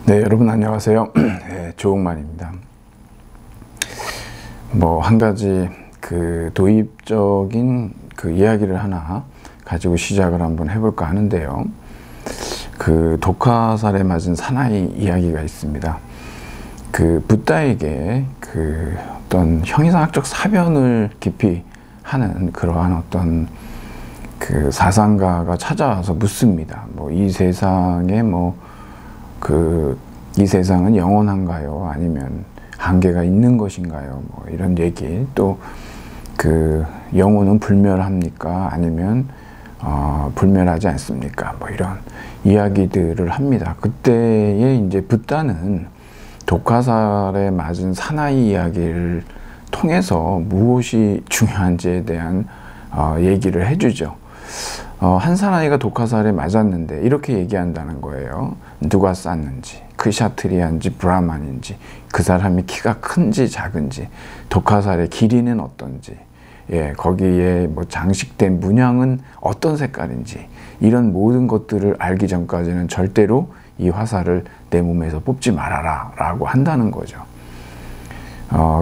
네, 여러분 안녕하세요. 네, 조홍만입니다. 한 가지 도입적인 이야기를 하나 가지고 시작을 한번 해볼까 하는데요. 독화살에 맞은 사나이 이야기가 있습니다. 붓다에게 어떤 형이상학적 사변을 깊이 하는 그러한 어떤 사상가가 찾아와서 묻습니다. 이 세상에 이 세상은 영원한가요? 아니면 한계가 있는 것인가요? 이런 얘기. 또 영혼은 불멸합니까? 아니면 불멸하지 않습니까? 이런 이야기들을 합니다. 그때에 이제 붓다는 독화살에 맞은 사나이 이야기를 통해서 무엇이 중요한지에 대한 얘기를 해주죠. 한 사나이가 독화살에 맞았는데 이렇게 얘기한다는 거예요. 누가 쐈는지, 크샤트리아인지 브라만인지, 그 사람이 키가 큰지 작은지, 독화살의 길이는 어떤지, 거기에 장식된 문양은 어떤 색깔인지, 이런 모든 것들을 알기 전까지는 절대로 이 화살을 내 몸에서 뽑지 말아라 라고 한다는 거죠.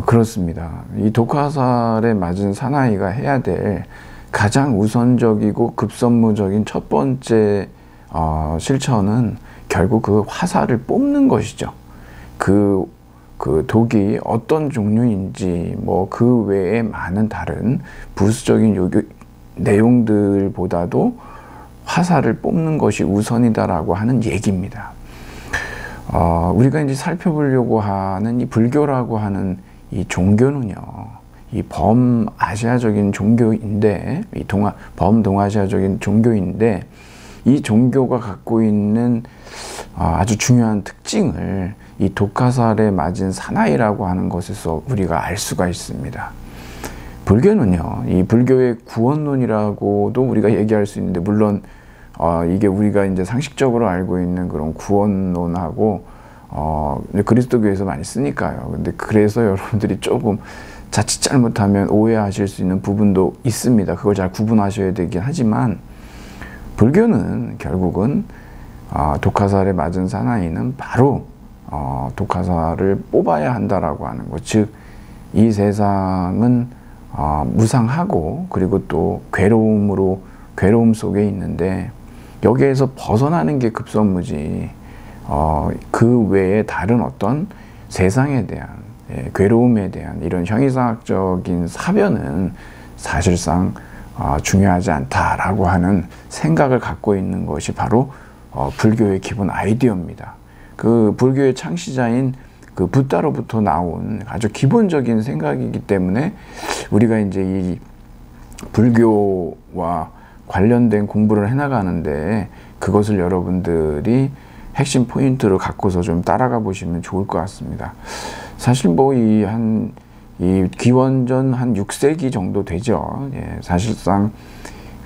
그렇습니다. 이 독화살에 맞은 사나이가 해야 될 가장 우선적이고 급선무적인 첫 번째 실천은 결국 그 화살을 뽑는 것이죠. 그 독이 어떤 종류인지 그 외에 많은 다른 부수적인 내용들보다도 화살을 뽑는 것이 우선이다라고 하는 얘기입니다. 우리가 이제 살펴보려고 하는 이 불교라고 하는 이 종교는요, 이 범아시아적인 종교인데, 범동아시아적인 종교인데, 이 종교가 갖고 있는 아주 중요한 특징을 이 독화살에 맞은 사나이라고 하는 것에서 우리가 알 수가 있습니다. 불교는요, 이 불교의 구원론이라고도 우리가 얘기할 수 있는데, 물론 이게 우리가 이제 상식적으로 알고 있는 그런 구원론하고 그리스도교에서 많이 쓰니까요. 근데 그래서 여러분들이 조금 자칫 잘못하면 오해하실 수 있는 부분도 있습니다. 그걸 잘 구분하셔야 되긴 하지만, 불교는 결국은 독화살에 맞은 사나이는 바로 독화살을 뽑아야 한다라고 하는 것. 즉, 이 세상은 무상하고 그리고 또 괴로움 속에 있는데, 여기에서 벗어나는 게 급선무지, 그 외에 다른 어떤 세상에 대한 괴로움에 대한 이런 형이상학적인 사변은 사실상 중요하지 않다라고 하는 생각을 갖고 있는 것이 바로 불교의 기본 아이디어입니다. 불교의 창시자인 붓다로부터 나온 아주 기본적인 생각이기 때문에 우리가 이제 이 불교와 관련된 공부를 해나가는데 그것을 여러분들이 핵심 포인트로 갖고서 좀 따라가 보시면 좋을 것 같습니다. 사실 이 기원전 한 6세기 정도 되죠. 사실상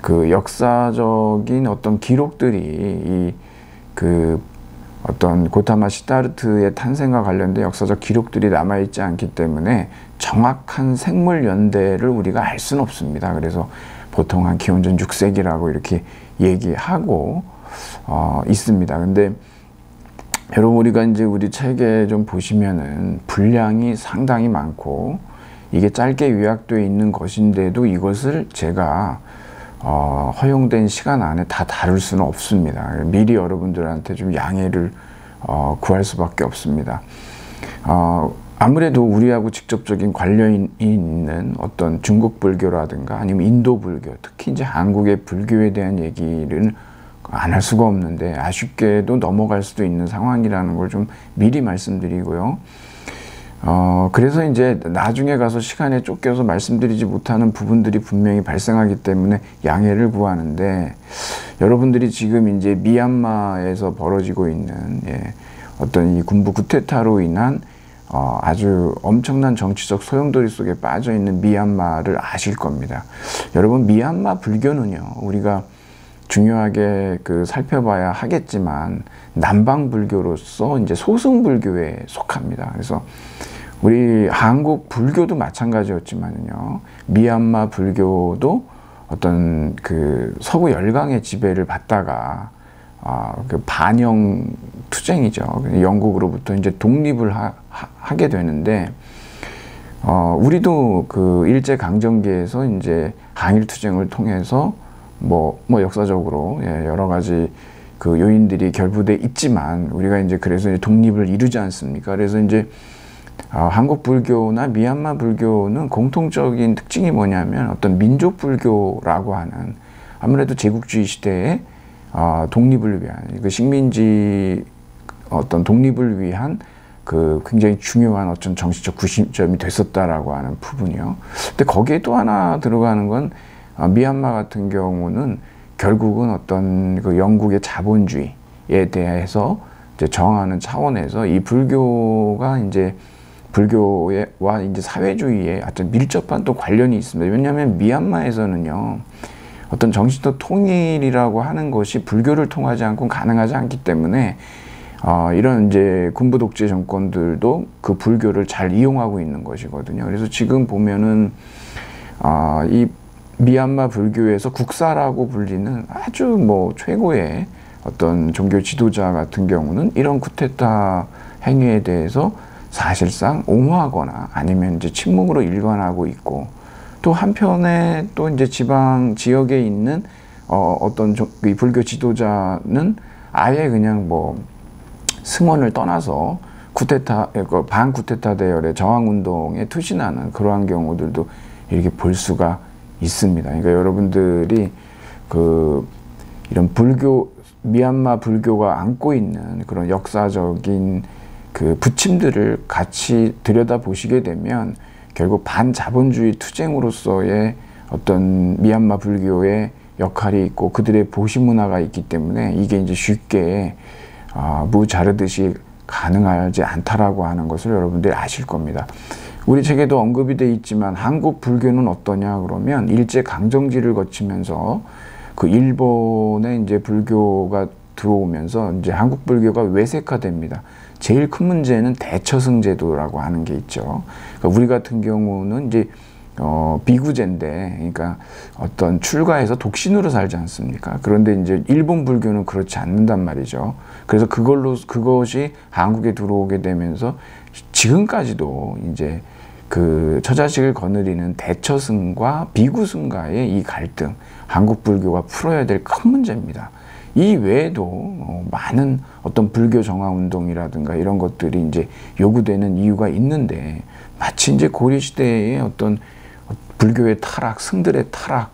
역사적인 어떤 기록들이 어떤 고타마 시다르트의 탄생과 관련된 역사적 기록들이 남아있지 않기 때문에 정확한 생물 연대를 우리가 알 수는 없습니다. 그래서 보통 한 기원전 6세기라고 이렇게 얘기하고 있습니다. 근데 여러분, 우리가 이제 우리 책에 좀 보시면은 분량이 상당히 많고 이게 짧게 요약되어 있는 것인데도 이것을 제가 허용된 시간 안에 다 다룰 수는 없습니다. 미리 여러분들한테 좀 양해를 구할 수밖에 없습니다. 아무래도 우리하고 직접적인 관련이 있는 어떤 중국 불교라든가 아니면 인도 불교, 특히 이제 한국의 불교에 대한 얘기를 안 할 수가 없는데 아쉽게도 넘어갈 수도 있는 상황이라는 걸 좀 미리 말씀드리고요. 그래서 이제 나중에 가서 시간에 쫓겨서 말씀드리지 못하는 부분들이 분명히 발생하기 때문에 양해를 구하는데, 여러분들이 지금 이제 미얀마에서 벌어지고 있는 어떤 이 군부 쿠데타로 인한 아주 엄청난 정치적 소용돌이 속에 빠져 있는 미얀마를 아실 겁니다. 여러분, 미얀마 불교는요, 우리가 중요하게 살펴봐야 하겠지만 남방 불교로서 이제 소승 불교에 속합니다. 그래서 우리 한국 불교도 마찬가지였지만요, 미얀마 불교도 어떤 서구 열강의 지배를 받다가 그 반영 투쟁이죠. 영국으로부터 이제 독립을 하게 되는데, 우리도 그 일제 강점기에서 이제 항일 투쟁을 통해서 뭐 역사적으로 여러 가지 그 요인들이 결부돼 있지만, 우리가 이제 그래서 이제 독립을 이루지 않습니까? 그래서 이제 한국 불교나 미얀마 불교는 공통적인 특징이 뭐냐면 어떤 민족 불교라고 하는, 아무래도 제국주의 시대에 독립을 위한, 그 식민지 어떤 독립을 위한 그 굉장히 중요한 어떤 정치적 구심점이 됐었다라고 하는 부분이요. 근데 거기에 또 하나 들어가는 건 미얀마 같은 경우는 결국은 어떤 그 영국의 자본주의에 대해서 이제 저항하는 차원에서 이 불교가 이제 불교와 이제 사회주의에 아주 밀접한 또 관련이 있습니다. 왜냐하면 미얀마에서는요, 어떤 정치적 통일이라고 하는 것이 불교를 통하지 않고 가능하지 않기 때문에 이런 이제 군부 독재 정권들도 그 불교를 잘 이용하고 있는 것이거든요. 그래서 지금 보면은 이 미얀마 불교에서 국사라고 불리는 아주 뭐 최고의 어떤 종교 지도자 같은 경우는 이런 쿠데타 행위에 대해서 사실상 옹호하거나 아니면 이제 침묵으로 일관하고 있고, 또 한편에 또 이제 지방 지역에 있는 어떤 이 불교 지도자는 아예 그냥 뭐 승원을 떠나서 쿠데타, 반쿠데타 대열의 저항운동에 투신하는 그러한 경우들도 이렇게 볼 수가 있습니다. 그러니까 여러분들이 이런 불교, 미얀마 불교가 안고 있는 그런 역사적인 그 부침들을 같이 들여다보시게 되면 결국 반자본주의 투쟁으로서의 어떤 미얀마 불교의 역할이 있고 그들의 보시 문화가 있기 때문에 이게 이제 쉽게 무 자르듯이 가능하지 않다라고 하는 것을 여러분들이 아실 겁니다. 우리 책에도 언급이 돼 있지만 한국 불교는 어떠냐 그러면 일제 강점기를 거치면서 그 일본의 이제 불교가 들어오면서 이제 한국 불교가 외색화됩니다. 제일 큰 문제는 대처승 제도라고 하는 게 있죠. 그러니까 우리 같은 경우는 이제 비구제인데, 그러니까 어떤 출가해서 독신으로 살지 않습니까? 그런데 이제 일본 불교는 그렇지 않는단 말이죠. 그래서 그것이 한국에 들어오게 되면서 지금까지도 이제 그 처자식을 거느리는 대처승과 비구승과의 이 갈등, 한국 불교가 풀어야 될 큰 문제입니다. 이 외에도 많은 어떤 불교 정화 운동이라든가 이런 것들이 이제 요구되는 이유가 있는데, 마치 이제 고려 시대의 어떤 불교의 타락, 승들의 타락,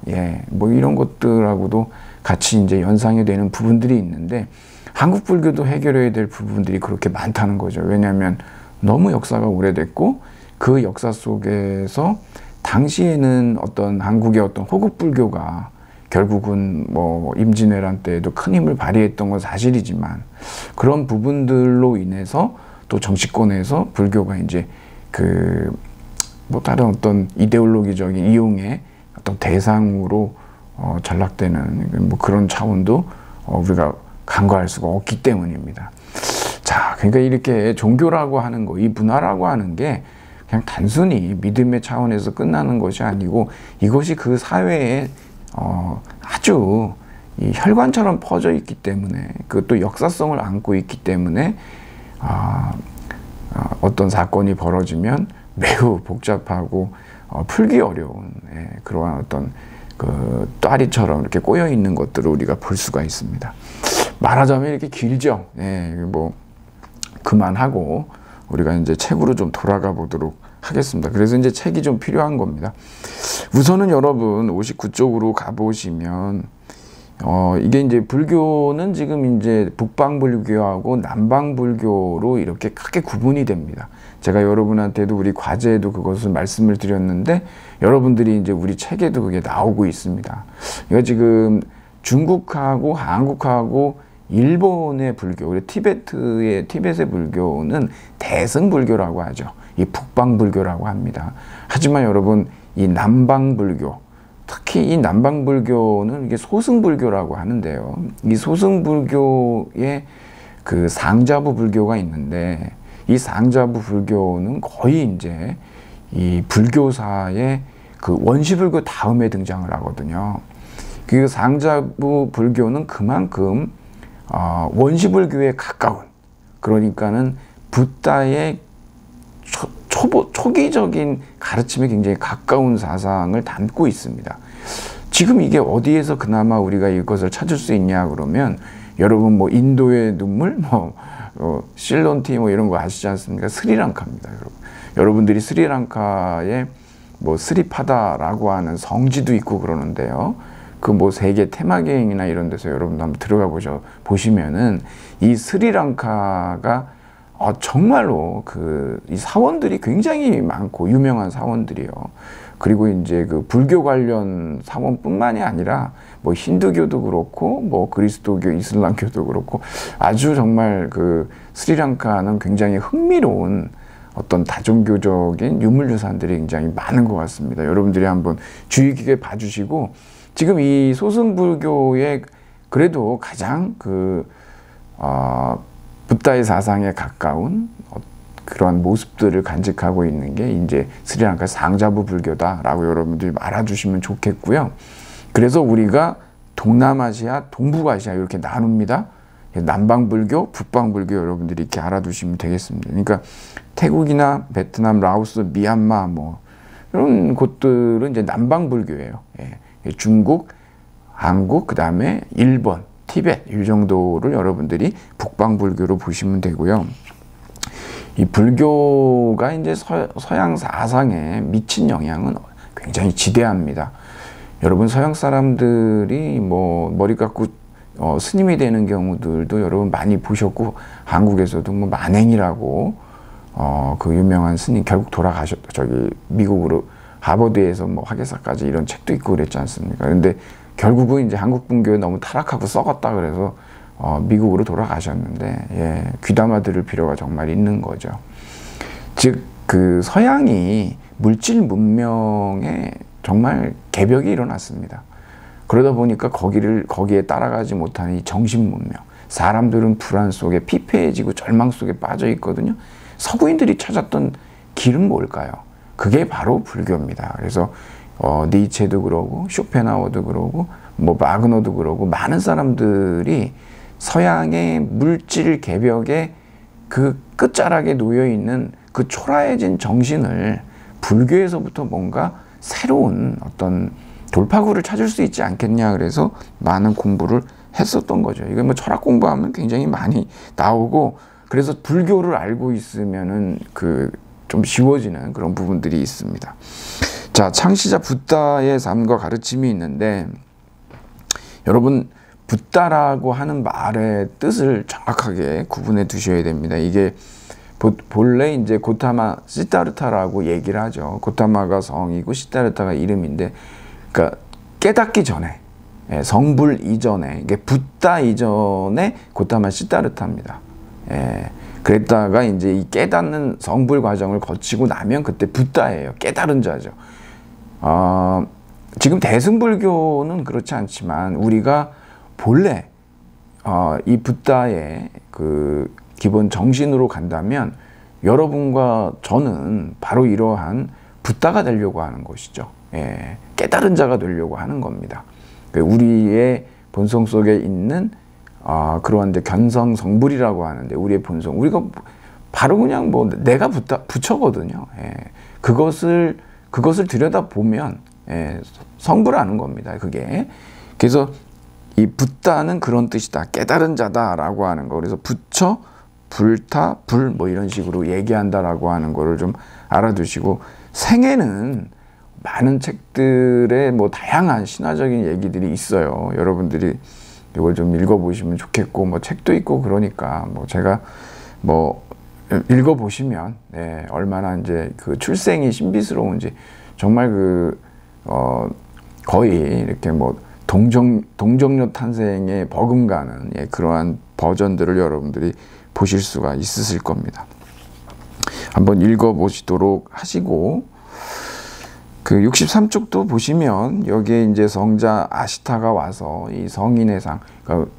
뭐 이런 것들하고도 같이 이제 연상이 되는 부분들이 있는데, 한국 불교도 해결해야 될 부분들이 그렇게 많다는 거죠. 왜냐하면 너무 역사가 오래됐고 그 역사 속에서 당시에는 어떤 한국의 어떤 호국 불교가 결국은 뭐 임진왜란 때에도 큰 힘을 발휘했던 건 사실이지만, 그런 부분들로 인해서 또 정치권에서 불교가 이제 뭐 다른 어떤 이데올로기적인 이용의 어떤 대상으로 전락되는 뭐 그런 차원도 우리가 간과할 수가 없기 때문입니다. 자, 그러니까 이렇게 종교라고 하는 거, 이 문화라고 하는 게 그냥 단순히 믿음의 차원에서 끝나는 것이 아니고, 이것이 그 사회에 아주 이 혈관처럼 퍼져 있기 때문에, 그것도 역사성을 안고 있기 때문에 어떤 사건이 벌어지면 매우 복잡하고 풀기 어려운 그러한 어떤 그 또아리처럼 이렇게 꼬여 있는 것들을 우리가 볼 수가 있습니다. 말하자면 이렇게 길죠. 뭐 그만하고 우리가 이제 책으로 좀 돌아가 보도록 하겠습니다. 그래서 이제 책이 좀 필요한 겁니다. 우선은 여러분 59쪽으로 가보시면 이게 이제 불교는 지금 이제 북방불교하고 남방불교로 이렇게 크게 구분이 됩니다. 제가 여러분한테도 우리 과제에도 그것을 말씀을 드렸는데, 여러분들이 이제 우리 책에도 그게 나오고 있습니다. 이거 지금 중국하고 한국하고 일본의 불교, 우리 티베트의 불교는 대승불교라고 하죠. 이 북방불교라고 합니다. 하지만 여러분, 이 남방불교, 특히 이 남방불교는 이게 소승불교라고 하는데요. 이 소승불교의 그 상자부 불교가 있는데, 이 상자부 불교는 거의 이제 이 불교사의 그 원시불교 다음에 등장을 하거든요. 그 상자부 불교는 그만큼 원시불교에 가까운, 그러니까는 붓다의 초기적인 가르침에 굉장히 가까운 사상을 담고 있습니다. 지금 이게 어디에서 그나마 우리가 이것을 찾을 수 있냐 그러면, 여러분 뭐 인도의 눈물, 실론티 이런 거 아시지 않습니까? 스리랑카입니다, 여러분. 여러분들이 스리랑카에 뭐 스리파다라고 하는 성지도 있고 그러는데요. 그 뭐 세계 테마여행이나 이런 데서 여러분도 한번 들어가 보시면은 이 스리랑카가 정말로 이 사원들이 굉장히 많고 유명한 사원들이요. 그리고 이제 그 불교 관련 사원뿐만이 아니라 뭐 힌두교도 그렇고 뭐 그리스도교, 이슬람교도 그렇고 아주 정말 그 스리랑카는 굉장히 흥미로운 어떤 다종교적인 유물유산들이 굉장히 많은 것 같습니다. 여러분들이 한번 주의 깊게 봐주시고, 지금 이 소승불교의 그래도 가장 붓다의 사상에 가까운 그러한 모습들을 간직하고 있는 게 이제 스리랑카 상자부 불교다라고 여러분들이 알아주시면 좋겠고요. 그래서 우리가 동남아시아, 동북아시아 이렇게 나눕니다. 남방불교, 북방불교 여러분들이 이렇게 알아두시면 되겠습니다. 그러니까 태국이나 베트남, 라오스, 미얀마 뭐 이런 곳들은 이제 남방불교예요. 중국, 한국, 그 다음에 일본, 티벳 이 정도를 여러분들이 북방불교로 보시면 되고요. 이 불교가 이제 서양 사상에 미친 영향은 굉장히 지대합니다. 여러분 서양 사람들이 뭐 머리 깎고 스님이 되는 경우들도 여러분 많이 보셨고, 한국에서도 뭐 만행이라고 그 유명한 스님 결국 돌아가셨다. 미국으로 하버드에서 뭐 학예사까지 이런 책도 있고 그랬지 않습니까? 근데 결국은 이제 한국 분교에 너무 타락하고 썩었다 그래서 미국으로 돌아가셨는데, 귀담아 들을 필요가 정말 있는 거죠. 즉 그 서양이 물질 문명에 정말 개벽이 일어났습니다. 그러다 보니까 거기에 따라가지 못하는 이 정신 문명, 사람들은 불안 속에 피폐해지고 절망 속에 빠져 있거든요. 서구인들이 찾았던 길은 뭘까요? 그게 바로 불교입니다. 그래서 니체도 그러고 쇼펜하우어도 그러고 뭐 마그너도 그러고 많은 사람들이 서양의 물질 개벽의 그 끝자락에 놓여 있는 그 초라해진 정신을 불교에서부터 뭔가 새로운 어떤 돌파구를 찾을 수 있지 않겠냐, 그래서 많은 공부를 했었던 거죠. 이거 뭐 철학 공부하면 굉장히 많이 나오고, 그래서 불교를 알고 있으면은 좀 쉬워지는 그런 부분들이 있습니다. 자, 창시자 붓다의 삶과 가르침이 있는데, 여러분 붓다라고 하는 말의 뜻을 정확하게 구분해 두셔야 됩니다. 이게 본래 이제 고타마 시타르타라고 얘기를 하죠. 고타마가 성이고 시타르타가 이름인데, 그러니까 깨닫기 전에, 성불 이전에, 이게 붓다 이전에 고타마 시타르타입니다. 그랬다가 이제 이 깨닫는 성불 과정을 거치고 나면 그때 붓다예요. 깨달은 자죠. 지금 대승불교는 그렇지 않지만 우리가 본래 이 붓다의 그 기본 정신으로 간다면 여러분과 저는 바로 이러한 붓다가 되려고 하는 것이죠. 깨달은 자가 되려고 하는 겁니다. 우리의 본성 속에 있는 그러한 이제 견성성불이라고 하는데, 우리의 본성, 우리가 바로 그냥 뭐 내가 부처거든요. 그것을 들여다보면 성불하는 겁니다. 그게. 그래서 이 붓다는 그런 뜻이다. 깨달은 자다라고 하는 거. 그래서 부처, 불타, 불 뭐 이런 식으로 얘기한다라고 하는 거를 좀 알아두시고, 생애는 많은 책들에 뭐 다양한 신화적인 얘기들이 있어요. 여러분들이 이걸 좀 읽어보시면 좋겠고, 뭐 책도 있고 그러니까 뭐 제가 뭐 읽어보시면 얼마나 이제 그 출생이 신비스러운지, 정말 거의 이렇게 뭐 동정녀 탄생에 버금가는 그러한 버전들을 여러분들이 보실 수가 있으실 겁니다. 한번 읽어보시도록 하시고, 그 63쪽도 보시면 여기에 이제 성자 아시타가 와서 이 성인의 상, 그러니까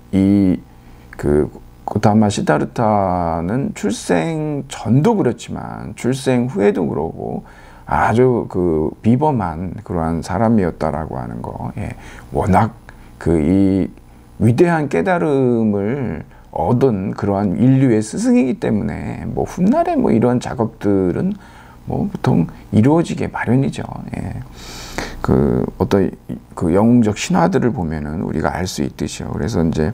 고타마 시다르타는 출생 전도 그렇지만 출생 후에도 그러고 아주 비범한 그러한 사람이었다라고 하는 거. 워낙 이 위대한 깨달음을 얻은 그러한 인류의 스승이기 때문에 뭐 훗날에 뭐 이러한 작업들은 뭐 보통 이루어지게 마련이죠. 예. 그 어떤 그 영웅적 신화들을 보면은 우리가 알 수 있듯이요. 그래서 이제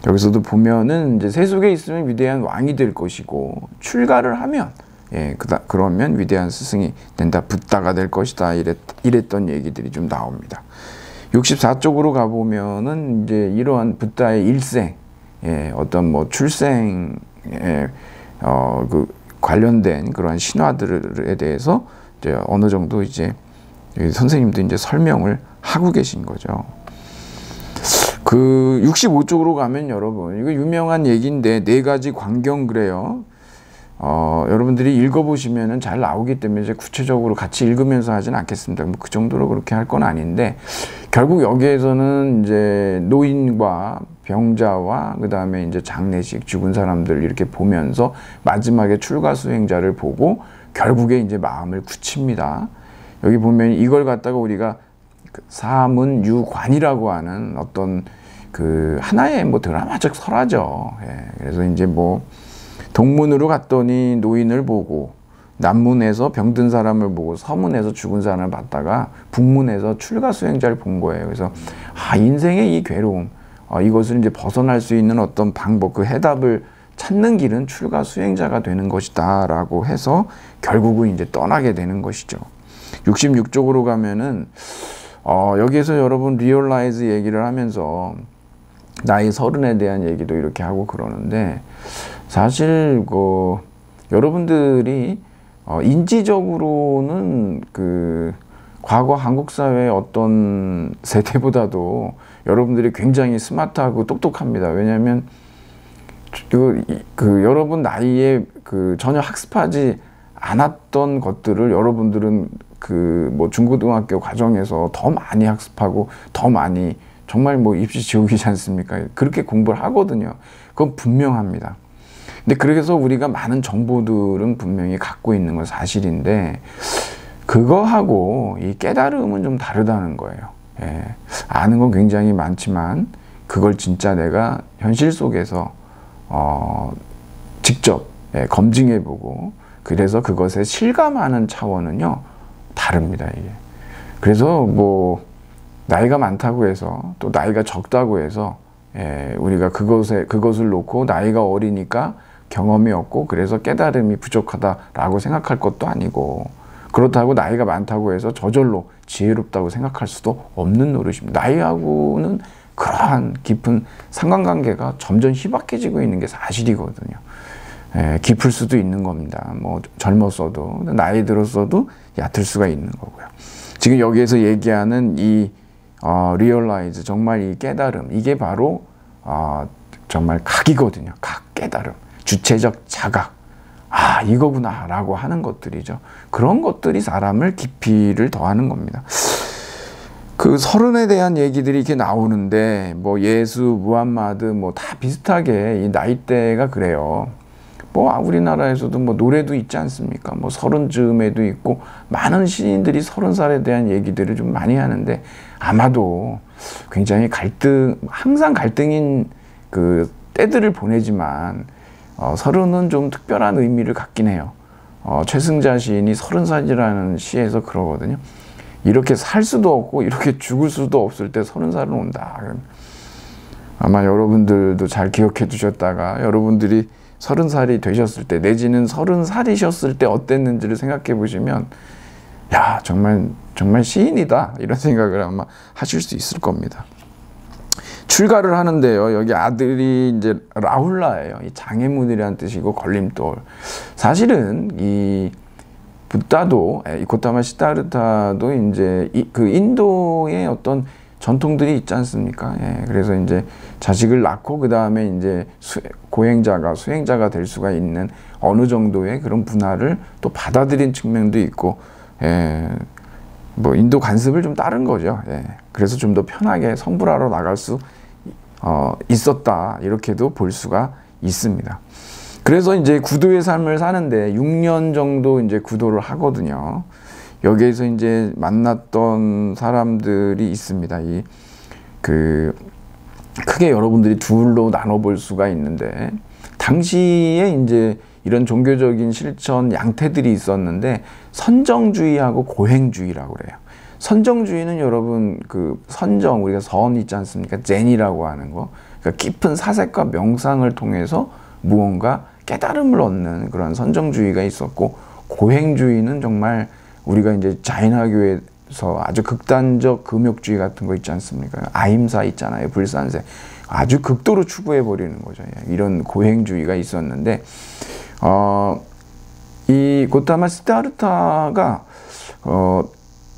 여기서도 보면은 이제 세속에 있으면 위대한 왕이 될 것이고 출가를 하면 그러면 위대한 스승이 된다, 붓다가 될 것이다, 이랬던 얘기들이 좀 나옵니다. 64쪽으로 가보면은 이제 이러한 붓다의 일생, 어떤 뭐 출생에 그 관련된 그러한 신화들에 대해서 이제 어느 정도 이제 선생님도 이제 설명을 하고 계신 거죠. 그 65쪽으로 가면 여러분, 이거 유명한 얘기인데 네 가지 광경 그래요. 여러분들이 읽어보시면은 잘 나오기 때문에 이제 구체적으로 같이 읽으면서 하진 않겠습니다. 뭐 그 정도로 그렇게 할 건 아닌데, 결국 여기에서는 이제 노인과 병자와 그 다음에 이제 장례식 죽은 사람들 이렇게 보면서 마지막에 출가 수행자를 보고 결국에 이제 마음을 굳힙니다. 여기 보면 이걸 갖다가 우리가 사문유관이라고 하는 어떤 그 하나의 뭐 드라마적 설화죠. 그래서 이제 뭐 동문으로 갔더니 노인을 보고, 남문에서 병든 사람을 보고, 서문에서 죽은 사람을 봤다가 북문에서 출가 수행자를 본 거예요. 그래서 인생의 이 괴로움, 이것을 이제 벗어날 수 있는 어떤 방법, 그 해답을 찾는 길은 출가 수행자가 되는 것이다 라고 해서 결국은 이제 떠나게 되는 것이죠. 66쪽으로 가면은 여기에서 여러분 리얼라이즈 얘기를 하면서 나이 30에 대한 얘기도 이렇게 하고 그러는데, 사실 여러분들이 인지적으로는 그 과거 한국 사회의 어떤 세대보다도 여러분들이 굉장히 스마트하고 똑똑합니다. 왜냐하면 그 여러분 나이에 그 전혀 학습하지 않았던 것들을 여러분들은 그 뭐 중고등학교 과정에서 더 많이 학습하고 더 많이, 정말 뭐 입시 지옥이지 않습니까? 그렇게 공부를 하거든요. 그건 분명합니다. 근데 그래서 우리가 많은 정보들은 분명히 갖고 있는 건 사실인데, 그거하고 이 깨달음은 좀 다르다는 거예요. 아는 건 굉장히 많지만 그걸 진짜 내가 현실 속에서 직접 검증해보고, 그래서 그것에 실감하는 차원은요 다릅니다. 이게. 그래서 뭐 나이가 많다고 해서 또 나이가 적다고 해서 우리가 그것을 놓고 나이가 어리니까 경험이 없고 그래서 깨달음이 부족하다라고 생각할 것도 아니고, 그렇다고 나이가 많다고 해서 저절로 지혜롭다고 생각할 수도 없는 노릇입니다. 나이하고는 그러한 깊은 상관관계가 점점 희박해지고 있는 게 사실이거든요. 깊을 수도 있는 겁니다. 뭐 젊었어도, 나이 들었어도 얕을 수가 있는 거고요. 지금 여기에서 얘기하는 이 리얼라이즈, 정말 이 깨달음, 이게 바로 정말 각이거든요. 각 깨달음, 주체적 자각, 이거구나 라고 하는 것들이죠. 그런 것들이 사람을 깊이를 더하는 겁니다. 그 30에 대한 얘기들이 이렇게 나오는데, 뭐 예수, 무함마드 뭐 다 비슷하게 이 나이대가 그래요. 뭐 우리나라에서도 뭐 노래도 있지 않습니까? 뭐 30쯤에도 있고, 많은 시인들이 30살에 대한 얘기들을 좀 많이 하는데, 아마도 굉장히 항상 갈등인 그 때들을 보내지만 30은 좀 특별한 의미를 갖긴 해요. 최승자 시인이 30살이라는 시에서 그러거든요. 이렇게 살 수도 없고 이렇게 죽을 수도 없을 때 30살은 온다. 아마 여러분들도 잘 기억해 두셨다가 여러분들이 30살이 되셨을 때, 내지는 30살이셨을 때 어땠는지를 생각해 보시면, 야, 정말 시인이다, 이런 생각을 아마 하실 수 있을 겁니다. 출가를 하는데요, 여기 아들이 이제 라훌라예요. 이 장애물이라는 뜻이고 걸림돌. 사실은 이 붓다도, 이 고타마 시다르타도 이제 그 인도의 어떤 전통들이 있지 않습니까? 그래서 이제 자식을 낳고 그 다음에 이제 수행자가 될 수가 있는 어느 정도의 그런 문화를 또 받아들인 측면도 있고, 뭐 인도 관습을 좀 따른 거죠. 그래서 좀 더 편하게 성불하러 나갈 수 있었다, 이렇게도 볼 수가 있습니다. 그래서 이제 구도의 삶을 사는데 6년 정도 이제 구도를 하거든요. 여기에서 이제 만났던 사람들이 있습니다. 크게 여러분들이 둘로 나눠볼 수가 있는데, 당시에 이제 이런 종교적인 실천 양태들이 있었는데, 선정주의하고 고행주의라고 그래요. 선정주의는 여러분 그 선정, 우리가 선 있지 않습니까? 젠이라고 하는 거. 그러니까 깊은 사색과 명상을 통해서 무언가 깨달음을 얻는 그런 선정주의가 있었고, 고행주의는 정말 우리가 이제 자인화교에서 아주 극단적 금욕주의 같은 거 있지 않습니까? 아임사 있잖아요. 불산세. 아주 극도로 추구해 버리는 거죠. 이런 고행주의가 있었는데, 이 고타마 시다르타가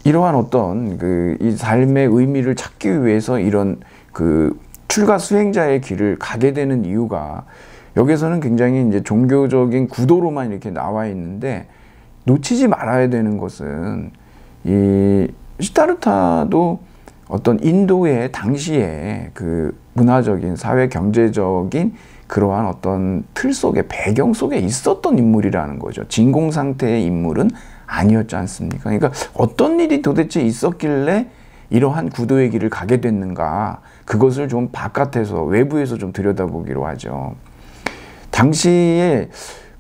이러한 어떤 이 삶의 의미를 찾기 위해서 이런 그 출가 수행자의 길을 가게 되는 이유가, 여기서는 굉장히 이제 종교적인 구도로만 이렇게 나와 있는데, 놓치지 말아야 되는 것은 이 시다르타도 어떤 인도의 당시에 그 문화적인, 사회 경제적인 그러한 어떤 틀 속에, 배경 속에 있었던 인물이라는 거죠. 진공 상태의 인물은 아니었지 않습니까? 그러니까 어떤 일이 도대체 있었길래 이러한 구도의 길을 가게 됐는가, 그것을 좀 바깥에서, 외부에서 좀 들여다보기로 하죠. 당시에,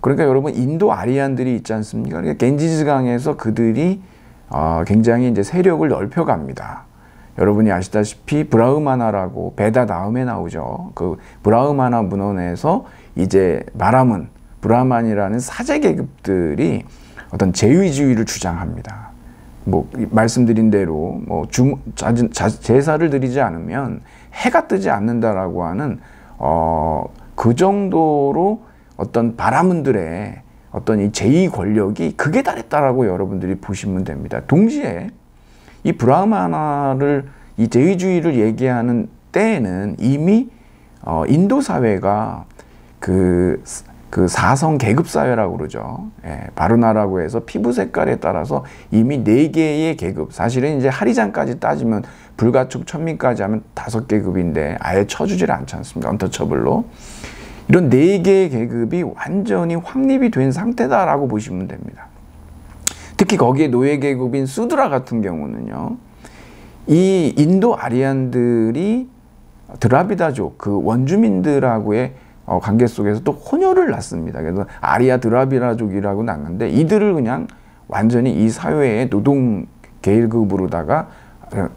그러니까 여러분 인도 아리안들이 있지 않습니까? 그러니까 겐지스강에서 그들이 굉장히 이제 세력을 넓혀갑니다. 여러분이 아시다시피 브라흐마나라고 베다 다음에 나오죠. 그 브라흐마나 문헌에서 이제 브라만이라는 사제 계급들이 어떤 제위주의를 주장합니다. 뭐 말씀드린 대로 뭐 제사를 드리지 않으면 해가 뜨지 않는다라고 하는 그 정도로 어떤 바라문들의 어떤 이 제2 권력이 극에 달했다라고 여러분들이 보시면 됩니다. 동시에 이 브라흐마나를, 이 제위주의를 얘기하는 때에는 이미 인도 사회가 그 사성 계급 사회라고 그러죠. 바르나라고 해서 피부 색깔에 따라서 이미 4개의 계급, 사실은 이제 하리장까지 따지면 불가촉 천민까지 하면 5계급인데 아예 쳐주질 않지 않습니까? 언터처블로. 이런 4개의 계급이 완전히 확립이 된 상태다라고 보시면 됩니다. 특히 거기에 노예 계급인 수드라 같은 경우는요, 이 인도 아리안들이 드라비다족, 그 원주민들하고의 관계 속에서 또 혼혈을 낳습니다. 그래서 아리아 드라비다족이라고 낳는데, 이들을 그냥 완전히 이 사회의 노동 계급으로다가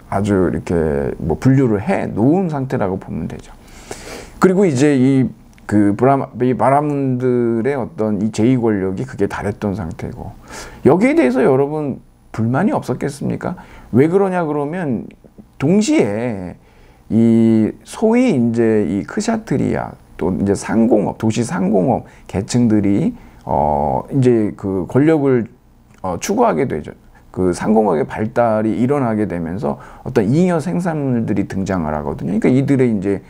아주 이렇게 뭐 분류를 해 놓은 상태라고 보면 되죠. 그리고 이제 이 바라문들의 어떤 이 제2 권력이 그게 달했던 상태고, 여기에 대해서 여러분 불만이 없었겠습니까? 왜 그러냐 그러면, 동시에 이 소위 이제 이 크샤트리아, 또 이제 상공업, 도시 상공업 계층들이 이제 그 권력을 추구하게 되죠. 그 상공업의 발달이 일어나게 되면서 어떤 잉여 생산물들이 등장을 하거든요. 그러니까 이들의 이제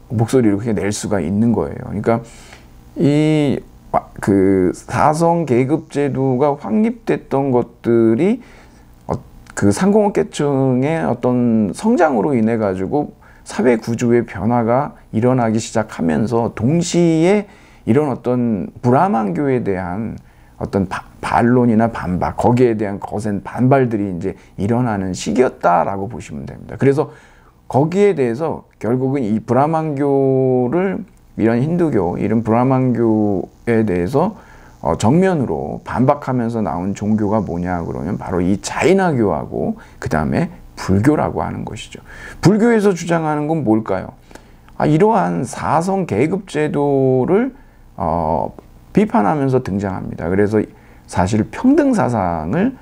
목소리를 그렇게 낼 수가 있는 거예요. 그러니까 그 사성 계급 제도가 확립됐던 것들이 그 상공업 계층의 어떤 성장으로 인해 가지고 사회 구조의 변화가 일어나기 시작하면서, 동시에 이런 어떤 브라만교에 대한 어떤 반론이나 반박, 거기에 대한 거센 반발들이 이제 일어나는 시기였다라고 보시면 됩니다. 그래서 거기에 대해서 결국은 이 브라만교를, 이런 힌두교, 이런 브라만교에 대해서 정면으로 반박하면서 나온 종교가 뭐냐 그러면 바로 이 자인화교하고 그 다음에 불교라고 하는 것이죠. 불교에서 주장하는 건 뭘까요? 이러한 사성 계급 제도를 비판하면서 등장합니다. 그래서 사실 평등 사상을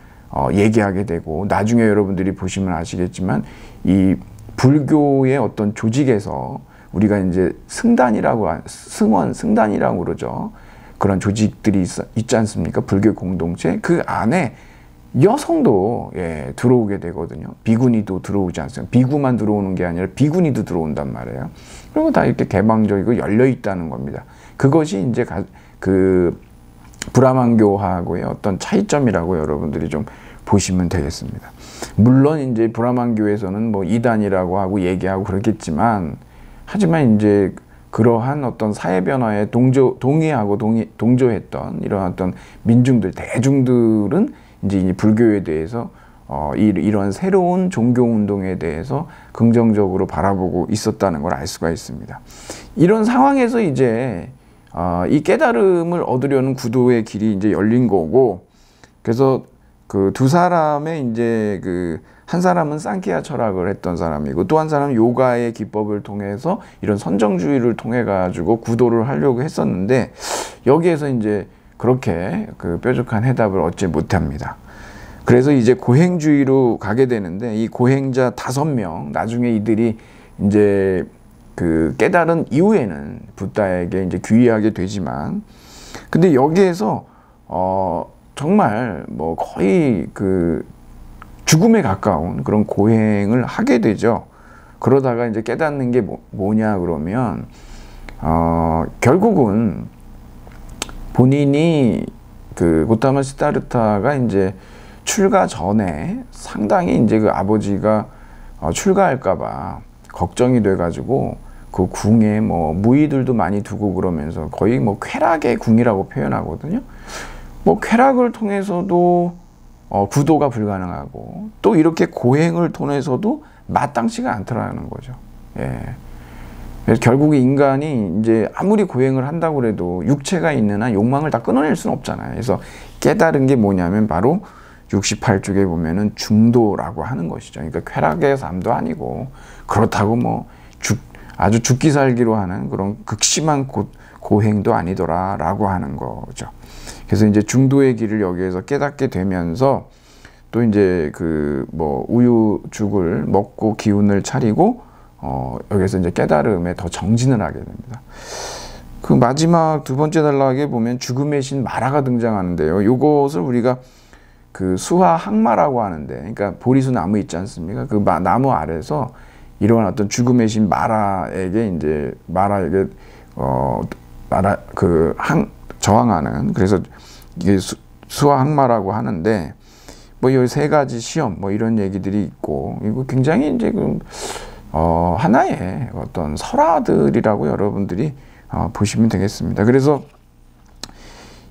얘기하게 되고, 나중에 여러분들이 보시면 아시겠지만 이 불교의 어떤 조직에서 우리가 이제 승단이라고 그러죠. 그런 조직들이 있지 않습니까? 불교 공동체. 그 안에 여성도 들어오게 되거든요. 비구니도 들어오지 않습니까? 비구만 들어오는 게 아니라 비구니도 들어온단 말이에요. 그리고 다 이렇게 개방적이고 열려 있다는 겁니다. 그것이 이제 그 브라만교하고의 어떤 차이점이라고 여러분들이 좀 보시면 되겠습니다. 물론 이제 브라만교에서는 뭐 이단이라고 하고 얘기하고 그렇겠지만, 하지만 이제 그러한 어떤 사회 변화에 동의하고 동조했던 이런 어떤 민중들, 대중들은 이제 이 불교에 대해서 이런 새로운 종교운동에 대해서 긍정적으로 바라보고 있었다는 걸 알 수가 있습니다. 이런 상황에서 이제 이 깨달음을 얻으려는 구도의 길이 이제 열린 거고, 그래서 그 두 사람의 이제 한 사람은 상키아 철학을 했던 사람이고 또 한 사람은 요가의 기법을 통해서 이런 선정주의를 통해 가지고 구도를 하려고 했었는데, 여기에서 이제 그렇게 뾰족한 해답을 얻지 못합니다. 그래서 이제 고행주의로 가게 되는데, 이 고행자 5명, 나중에 이들이 이제 깨달은 이후에는 붓다에게 이제 귀의하게 되지만, 근데 여기에서 정말 뭐 거의 죽음에 가까운 그런 고행을 하게 되죠. 그러다가 이제 깨닫는 게 뭐냐 그러면 결국은 본인이 고타마 시다르타가 이제 출가 전에 상당히 이제 아버지가 출가할까봐 걱정이 돼가지고 그 궁에 뭐 무의들도 많이 두고 그러면서 거의 뭐 쾌락의 궁이라고 표현하거든요. 뭐 쾌락을 통해서도 구도가 불가능하고 또 이렇게 고행을 통해서도 마땅치가 않더라는 거죠. 예. 그래서 결국 인간이 이제 아무리 고행을 한다고 해도 육체가 있는 한 욕망을 다 끊어낼 수는 없잖아요. 그래서 깨달은 게 뭐냐면 바로 68쪽에 보면은 중도라고 하는 것이죠. 그러니까 쾌락의 삶도 아니고 그렇다고 뭐 아주 죽기 살기로 하는 그런 극심한 고행도 아니더라라고 하는 거죠. 그래서 이제 중도의 길을 여기에서 깨닫게 되면서 또 이제 뭐 우유죽을 먹고 기운을 차리고 여기서 이제 깨달음에 더 정진을 하게 됩니다. 그 마지막 두 번째 단락에 보면 죽음의 신 마라가 등장하는데요. 이것을 우리가 수화 항마라고 하는데, 그러니까 보리수 나무 있지 않습니까? 그 나무 아래서 이러한 어떤 죽음의 신 마라에게 저항하는, 그래서 이게 수화 항마라고 하는데, 뭐 이 세 가지 시험 뭐 이런 얘기들이 있고, 이거 굉장히 이제 하나의 어떤 설화들이라고 여러분들이 보시면 되겠습니다. 그래서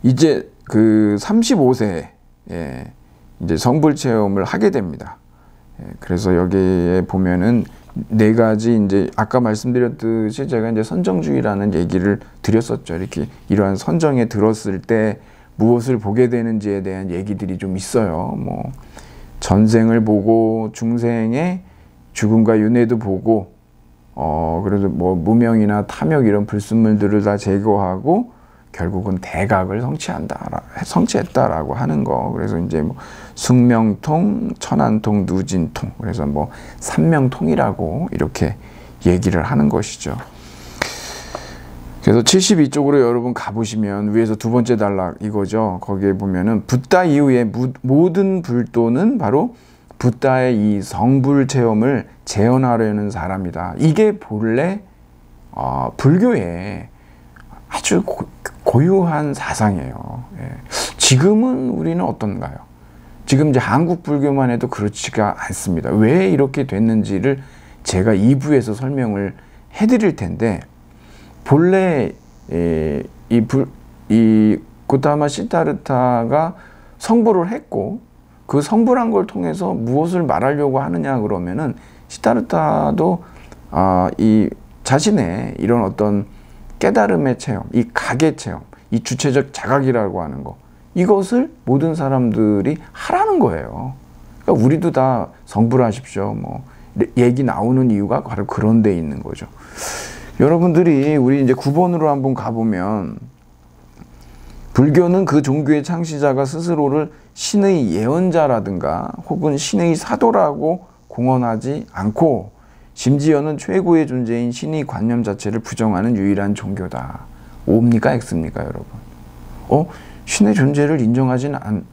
이제 35세에 이제 성불 체험을 하게 됩니다. 그래서 여기에 보면은 네 가지, 이제 아까 말씀드렸듯이 제가 이제 선정주의라는 얘기를 드렸었죠. 이렇게 이러한 선정에 들었을 때 무엇을 보게 되는지에 대한 얘기들이 좀 있어요. 뭐 전생을 보고 중생의 죽음과 윤회도 보고 그래도 뭐 무명이나 탐욕 이런 불순물들을 다 제거하고 결국은 대각을 성취했다라고 하는 거. 그래서 이제 뭐 숙명통, 천안통, 누진통, 그래서 뭐 삼명통이라고 이렇게 얘기를 하는 것이죠. 그래서 72쪽으로 여러분 가보시면 위에서 두 번째 단락 이거죠. 거기에 보면은 붓다 이후에 모든 불도는 바로 붓다의 이 성불 체험을 재현하려는 사람이다. 이게 본래 불교의 아주 고유한 사상이에요. 예. 지금은 우리는 어떤가요? 지금 이제 한국 불교만 해도 그렇지가 않습니다. 왜 이렇게 됐는지를 제가 2부에서 설명을 해드릴 텐데, 본래 이 고타마 시다르타가 성불을 했고, 그 성불한 걸 통해서 무엇을 말하려고 하느냐 그러면은, 시다르타도 이 자신의 이런 어떤 깨달음의 체험, 이 각의 체험, 이 주체적 자각이라고 하는 거, 이것을 모든 사람들이 하라는 거예요. 그러니까 우리도 다 성불하십시오. 뭐 얘기 나오는 이유가 바로 그런 데 있는 거죠. 여러분들이 우리 이제 9번으로 한번 가보면, 불교는 그 종교의 창시자가 스스로를 신의 예언자라든가 혹은 신의 사도라고 공언하지 않고, 심지어는 최고의 존재인 신의 관념 자체를 부정하는 유일한 종교다. O입니까? X입니까, 여러분? 신의 존재를 인정하지 않나?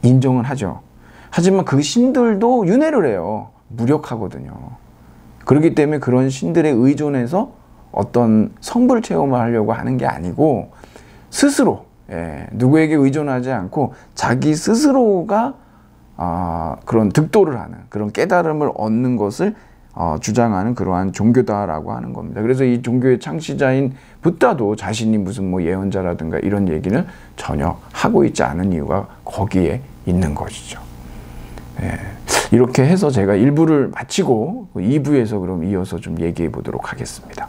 인정은 하죠. 하지만 그 신들도 윤회를 해요. 무력하거든요. 그렇기 때문에 그런 신들에 의존해서 어떤 성불 체험을 하려고 하는 게 아니고, 스스로 누구에게 의존하지 않고 자기 스스로가 그런 득도를 하는, 그런 깨달음을 얻는 것을 주장하는 그러한 종교다라고 하는 겁니다. 그래서 이 종교의 창시자인 붓다도 자신이 무슨 뭐 예언자라든가 이런 얘기는 전혀 하고 있지 않은 이유가 거기에 있는 것이죠. 예. 이렇게 해서 제가 1부를 마치고 2부에서 그럼 이어서 좀 얘기해 보도록 하겠습니다.